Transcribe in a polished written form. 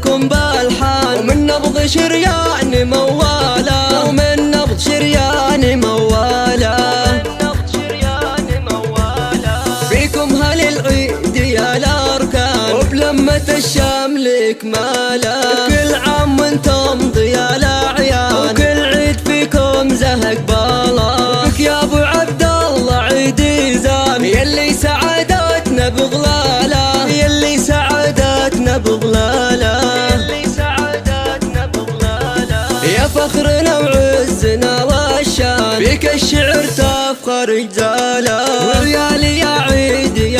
ندعوكم بالحان، ومن نبض شريان موالا، ومن نبض شريان موالا، فيكم هل العيد يا الأركان، وبلمة الشمل إكمالا، كل عام وانتم ضيا الأعيان، وكل عيد فيكم زهق بالا، بك يا أبو عبد الله عيدي زان، يلي سعادتنا بغلاله، يلي سعادتنا بغلاله، يا فخرنا وعزنا والشان، بك الشعر تفخر جزاله، وعيالي يا عيدي